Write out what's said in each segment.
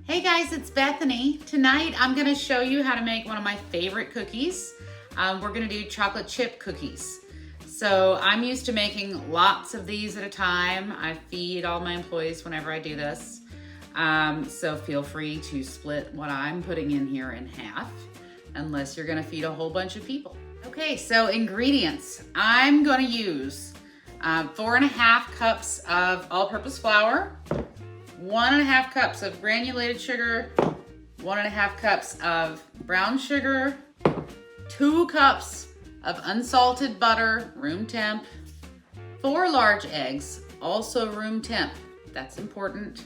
Hey guys, it's Bethany. Tonight I'm gonna show you how to make one of my favorite cookies. We're gonna do chocolate chip cookies. So I'm used to making lots of these at a time. I feed all my employees whenever I do this. So feel free to split what I'm putting in here in half, unless you're gonna feed a whole bunch of people. Okay, so ingredients. I'm gonna use 4.5 cups of all-purpose flour, 1.5 cups of granulated sugar, 1.5 cups of brown sugar, 2 cups of unsalted butter, room temp, 4 large eggs, also room temp, that's important,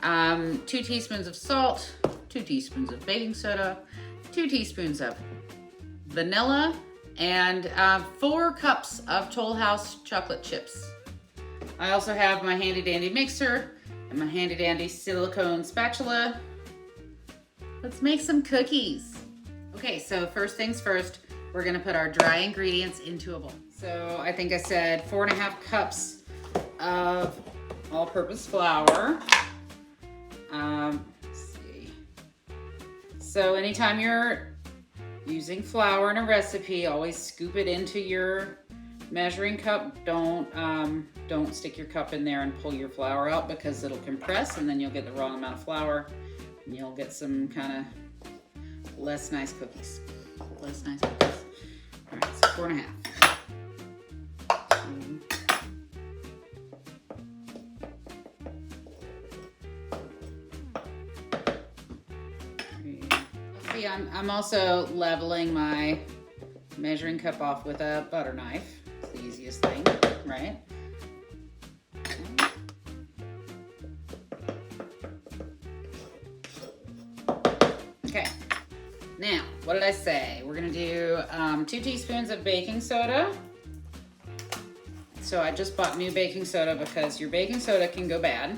2 teaspoons of salt, 2 teaspoons of baking soda, 2 teaspoons of vanilla, and 4 cups of Toll House chocolate chips. I also have my handy dandy mixer and my handy dandy silicone spatula. Let's make some cookies. Okay, so first things first, we're gonna put our dry ingredients into a bowl. So I think I said 4.5 cups of all-purpose flour. Let's see. So anytime you're using flour in a recipe, always scoop it into your measuring cup. Don't stick your cup in there and pull your flour out, because it'll compress and then you'll get the wrong amount of flour and you'll get some kind of less nice cookies. All right, so 4.5. See, I'm also leveling my measuring cup off with a butter knife. It's the easiest thing, right? Okay, now, what did I say? We're gonna do 2 teaspoons of baking soda. So I just bought new baking soda because your baking soda can go bad.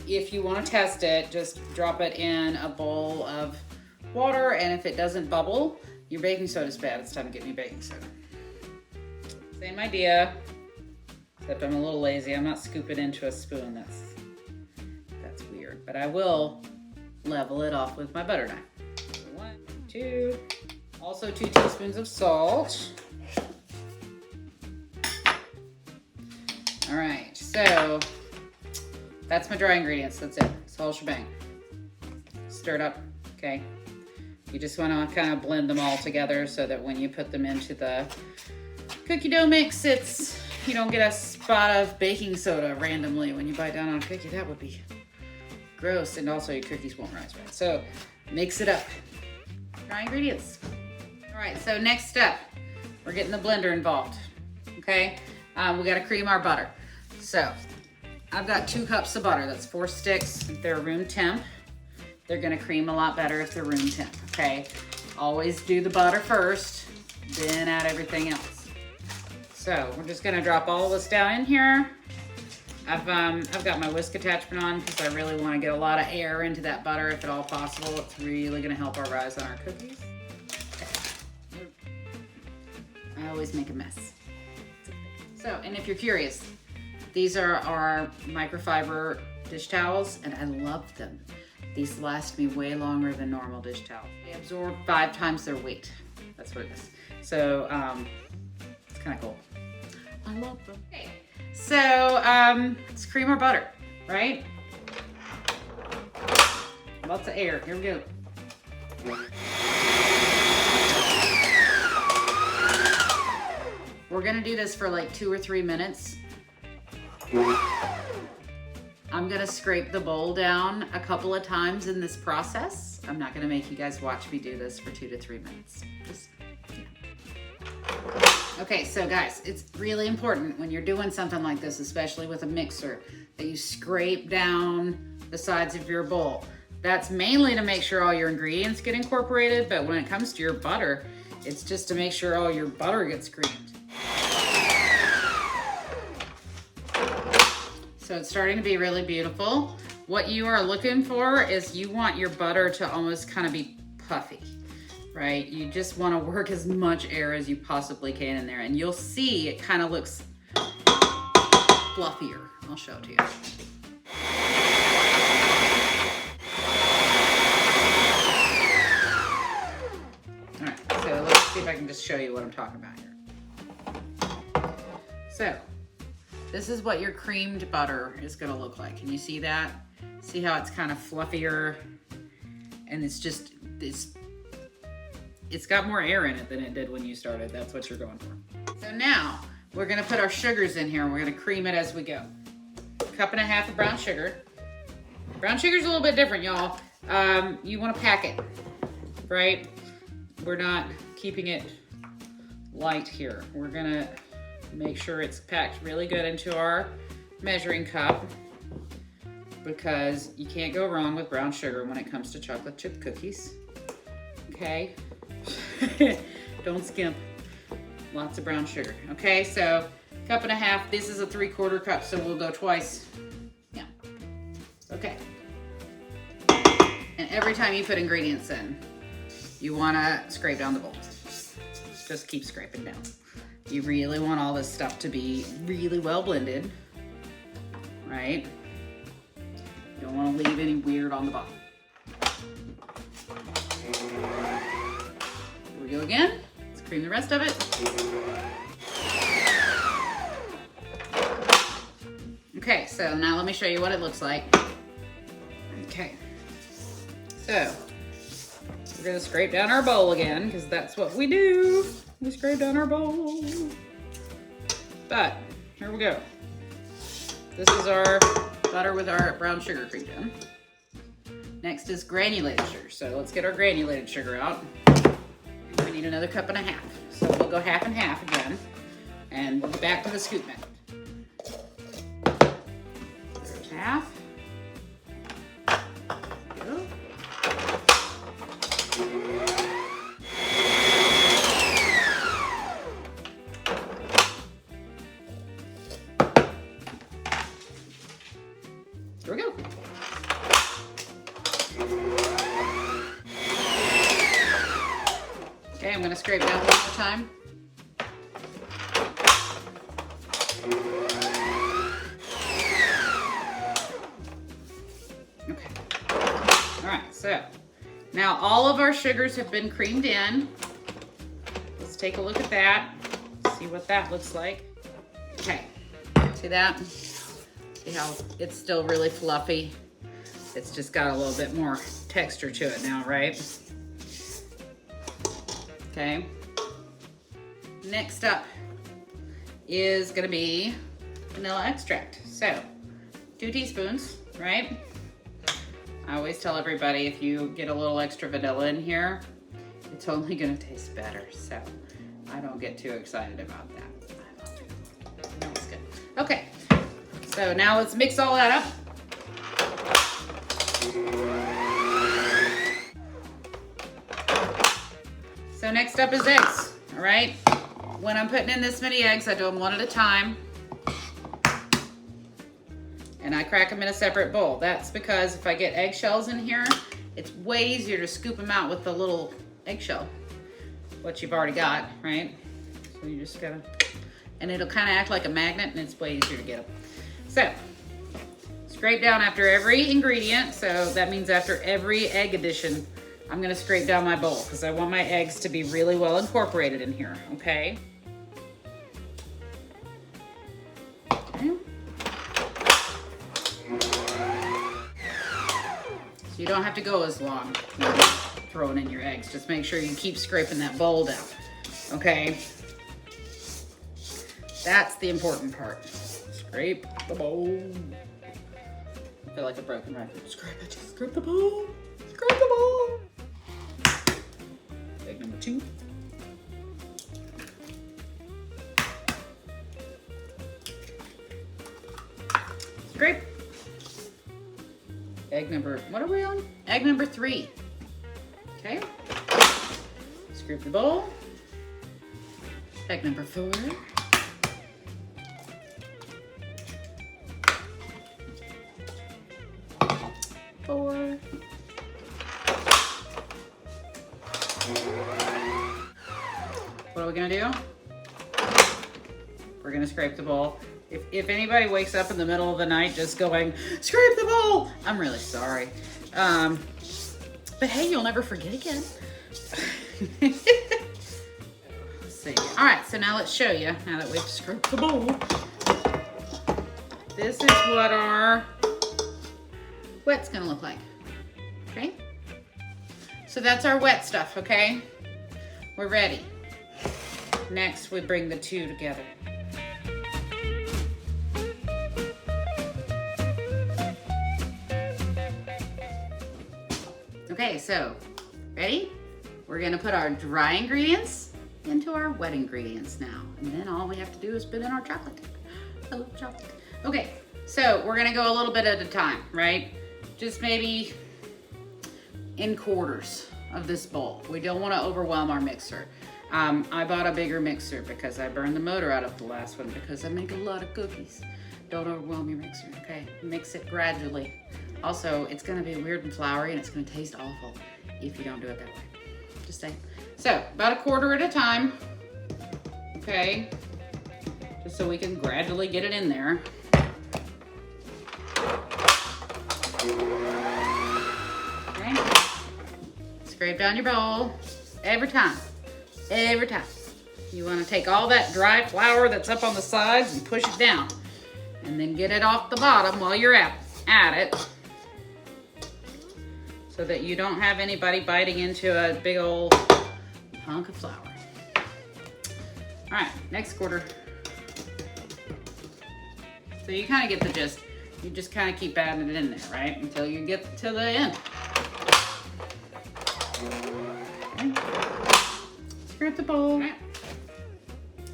If you wanna test it, just drop it in a bowl of water, and if it doesn't bubble, your baking soda is bad. It's time to get new baking soda. Same idea, except I'm a little lazy. I'm not scooping into a spoon. That's weird, but I will level it off with my butter knife. 1, 2, also 2 teaspoons of salt. All right, so that's my dry ingredients. That's it. It's the whole shebang. Stir it up, okay? You just want to kind of blend them all together so that when you put them into the cookie dough mix, you don't get a spot of baking soda randomly when you bite down on a cookie. That would be gross, and also your cookies won't rise right. So mix it up. Dry ingredients. All right, so next step, we're getting the blender involved, okay? We gotta cream our butter. So I've got 2 cups of butter. That's 4 sticks. If they're room temp, they're gonna cream a lot better if they're room temp, okay? Always do the butter first, then add everything else. So we're just gonna drop all of this down in here. I've got my whisk attachment on because I really want to get a lot of air into that butter if at all possible. It's really going to help our rise on our cookies. Okay. I always make a mess. So, and if you're curious, these are our microfiber dish towels, and I love them. These last me way longer than normal dish towels. They absorb 5 times their weight. That's what it is. So, it's kind of cool. I love them. Okay. So, let's cream our butter, right? Lots of air. Here we go. We're gonna do this for like 2 or 3 minutes. I'm gonna scrape the bowl down a couple of times in this process. I'm not gonna make you guys watch me do this for 2 to 3 minutes. Just, okay, so guys, it's really important when you're doing something like this, especially with a mixer, that you scrape down the sides of your bowl. That's mainly to make sure all your ingredients get incorporated, but when it comes to your butter, it's just to make sure all your butter gets creamed. So it's starting to be really beautiful. What you are looking for is you want your butter to almost kind of be puffy, right? You just want to work as much air as you possibly can in there, and you'll see it kind of looks fluffier. I'll show it to you. see if I can just show you what I'm talking about here. So, this is what your creamed butter is gonna look like. Can you see that? See how it's kind of fluffier? And it's just, it's got more air in it than it did when you started. That's what you're going for. So now, we're gonna put our sugars in here and we're gonna cream it as we go. 1.5 cups of brown sugar. Brown sugar's a little bit different, y'all. You wanna pack it, right? We're not keeping it light here. We're gonna make sure it's packed really good into our measuring cup because you can't go wrong with brown sugar when it comes to chocolate chip cookies. Okay? Don't skimp. Lots of brown sugar. Okay, so 1.5 cups. This is a 3/4 cup, so we'll go twice. Yeah. Okay. And every time you put ingredients in, you want to scrape down the bowl. Just keep scraping down. You really want all this stuff to be really well blended, right? You don't want to leave any weird on the bottom. Here we go again. Let's cream the rest of it. Okay, so now let me show you what it looks like. Okay, so we're gonna scrape down our bowl again because that's what we do. We scrape down our bowl. But here we go. This is our butter with our brown sugar creamed in. Next is granulated sugar. So let's get our granulated sugar out. We need another 1.5 cups. So we'll go 1/2 and 1/2 again. And we'll be back to the scoop method. There's 1/2. Here we go. Okay, I'm going to scrape down one more time. Okay. All right, so now all of our sugars have been creamed in. Let's take a look at that. See what that looks like. Okay, see that? See how it's still really fluffy? It's just got a little bit more texture to it now, right? Okay. Next up is gonna be vanilla extract. So, 2 teaspoons, right? I always tell everybody if you get a little extra vanilla in here, it's only gonna taste better. So, I don't get too excited about that. No, it's good. Okay. So now let's mix all that up. So next up is eggs, all right? When I'm putting in this many eggs, I do them one at a time. And I crack them in a separate bowl. That's because if I get eggshells in here, it's way easier to scoop them out with the little eggshell, what you've already got, right? So you just gotta, and it'll kind of act like a magnet and it's way easier to get them. So, scrape down after every ingredient. So that means after every egg addition, I'm gonna scrape down my bowl because I want my eggs to be really well incorporated in here, okay? Okay. So you don't have to go as long throwing in your eggs. Just make sure you keep scraping that bowl down, okay? That's the important part. Scrape the bowl. I feel like a broken record. Scrape it. Scrape the bowl. Scrape the bowl. Egg number 2. Scrape. Egg number, what are we on? Egg number 3. Okay. Scrape the bowl. Egg number 4. 4. What are we gonna do? We're gonna scrape the bowl. If anybody wakes up in the middle of the night just going, scrape the bowl, I'm really sorry. But hey, you'll never forget again. see. All right, so now let's show you, now that we've scraped the bowl. This is what our wet's gonna look like, okay? So that's our wet stuff, okay? We're ready. Next, we bring the two together. Okay, so, ready? We're gonna put our dry ingredients into our wet ingredients now. And then all we have to do is put in our chocolate. A little chocolate. Okay, so we're gonna go a little bit at a time, right? Just maybe in quarters of this bowl. We don't wanna overwhelm our mixer. I bought a bigger mixer because I burned the motor out of the last one because I make a lot of cookies. Don't overwhelm your mixer, okay? Mix it gradually. Also, it's gonna be weird and floury and it's gonna taste awful if you don't do it that way. Just saying. So, about a quarter at a time, okay? Just so we can gradually get it in there. Okay. Scrape down your bowl every time. Every time. You want to take all that dry flour that's up on the sides and push it down. And then get it off the bottom while you're at it. So that you don't have anybody biting into a big old hunk of flour. All right, next quarter. So you kind of get the gist. You just kind of keep adding it in there, right? Until you get to the end. Okay. Scrape the bowl. Right.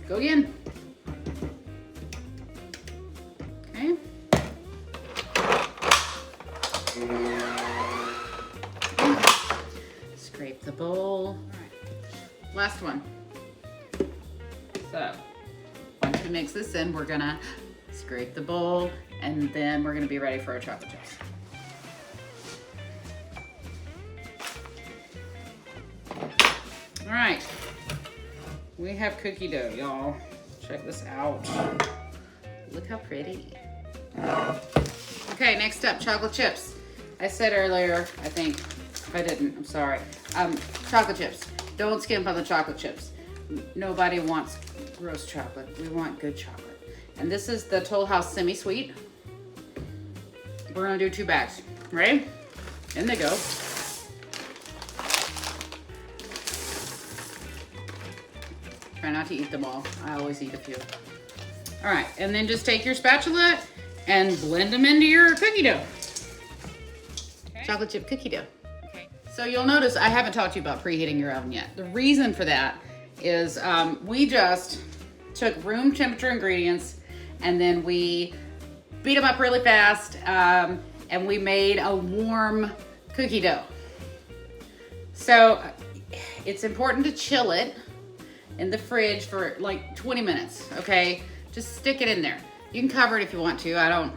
Go again. Okay. Scrape the bowl. All right. Last one. So, once we mix this in, we're gonna scrape the bowl, and then we're gonna be ready for our chocolate chips. All right, we have cookie dough, y'all. Check this out. Look how pretty. Okay, next up, chocolate chips. I said earlier, I think, if I didn't, I'm sorry. Chocolate chips. Don't skimp on the chocolate chips. Nobody wants gross chocolate. We want good chocolate. And this is the Toll House semi-sweet. We're gonna do 2 bags. Ready? In they go. Try not to eat them all. I always eat a few. All right, and then just take your spatula and blend them into your cookie dough. Okay. Chocolate chip cookie dough. Okay. So you'll notice I haven't talked to you about preheating your oven yet. The reason for that is we just took room temperature ingredients and then we beat them up really fast and we made a warm cookie dough. So it's important to chill it in the fridge for like 20 minutes, okay? Just stick it in there. You can cover it if you want to. I'm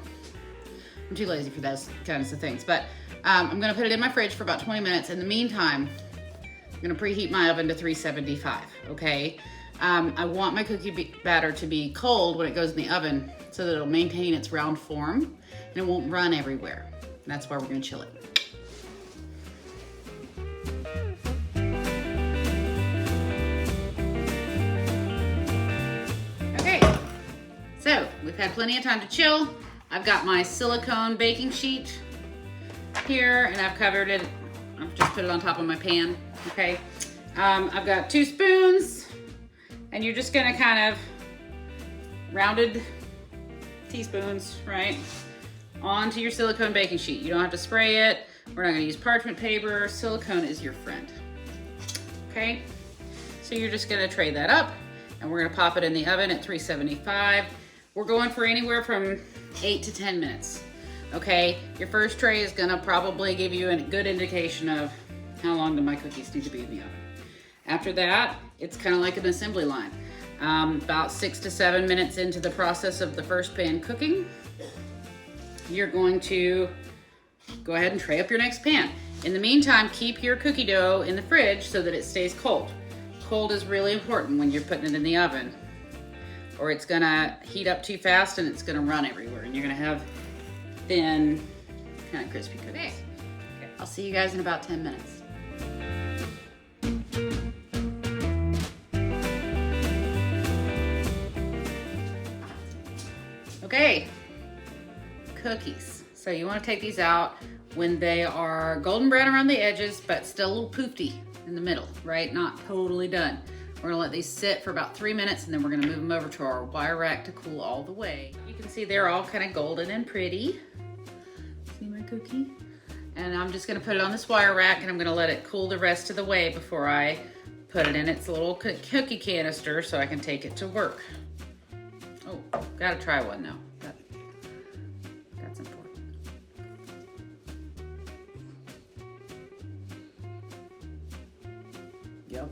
too lazy for those kinds of things, but I'm gonna put it in my fridge for about 20 minutes. In the meantime, I'm gonna preheat my oven to 375, okay? I want my cookie batter to be cold when it goes in the oven so that it'll maintain its round form and it won't run everywhere. And that's why we're gonna chill it. Okay, so we've had plenty of time to chill. I've got my silicone baking sheet here and I've covered it. I've just put it on top of my pan, okay? I've got 2 spoons and you're just gonna kind of rounded teaspoons, right, onto your silicone baking sheet. You don't have to spray it. We're not gonna use parchment paper. Silicone is your friend, okay? So you're just gonna tray that up and we're gonna pop it in the oven at 375. We're going for anywhere from 8 to 10 minutes, okay? Your first tray is gonna probably give you a good indication of how long do my cookies need to be in the oven. After that, it's kind of like an assembly line. About 6 to 7 minutes into the process of the first pan cooking, you're going to go ahead and tray up your next pan. In the meantime, keep your cookie dough in the fridge so that it stays cold. Cold is really important when you're putting it in the oven, or it's gonna heat up too fast and it's gonna run everywhere and you're gonna have thin, kind of crispy cookies. Okay, I'll see you guys in about 10 minutes. Okay, cookies. So you want to take these out when they are golden brown around the edges, but still a little poofy in the middle, right? Not totally done. We're gonna let these sit for about 3 minutes, and then we're gonna move them over to our wire rack to cool all the way. You can see they're all kind of golden and pretty. See my cookie? And I'm just gonna put it on this wire rack, and I'm gonna let it cool the rest of the way before I put it in its little cookie canister so I can take it to work. Oh, gotta try one now. That's important. Yep.